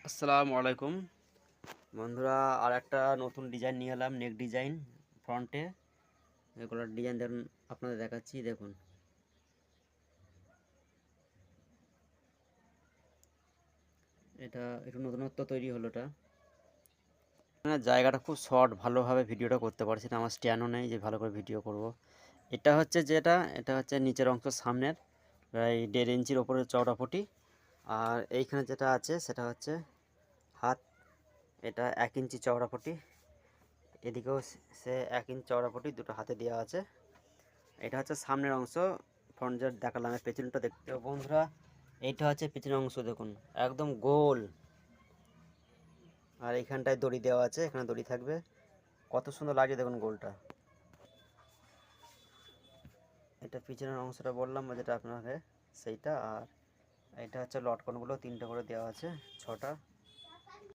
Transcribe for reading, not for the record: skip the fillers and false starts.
আসসালামু আলাইকুম বন্ধুরা। আর একটা নতুন ডিজাইন নিয়ে এলাম, নেক ডিজাইন ফ্রন্টে। এগুলোর ডিজাইন দেখুন, আপনাদের দেখাচ্ছি। দেখুন, এটা একটু নতুনত্ব তৈরি হলো। এটা জায়গাটা খুব শর্ট, ভালোভাবে ভিডিওটা করতে পারছি না, আমার স্ট্যান্ডও নেই যে ভালো করে ভিডিও করব। এটা হচ্ছে নিচের অংশ, সামনের প্রায় 1.5 ইঞ্চির ওপরে চওড়াপটি। আর এইখানে যেটা আছে সেটা হচ্ছে হাত, এটা 1 ইঞ্চি চওড়াপটি। এদিকেও সে 1 ইঞ্চ চওড়াপটি, দুটো হাতে দেওয়া আছে। এটা হচ্ছে সামনের অংশ, ফ্রন্ট যে দেখালাম। পেছনটা দেখতে বন্ধুরা, এইটা হচ্ছে পেছনের অংশ। দেখুন একদম গোল, আর এইখানটায় দড়ি দেওয়া আছে, এখানে দড়ি থাকবে। কত সুন্দর লাগছে দেখুন গোলটা। এটা পিছনের অংশটা বললাম যেটা আপনাকে, সেইটা। আর এটা হচ্ছে লটকনগুলো 3টে করে দেওয়া আছে, 6টা।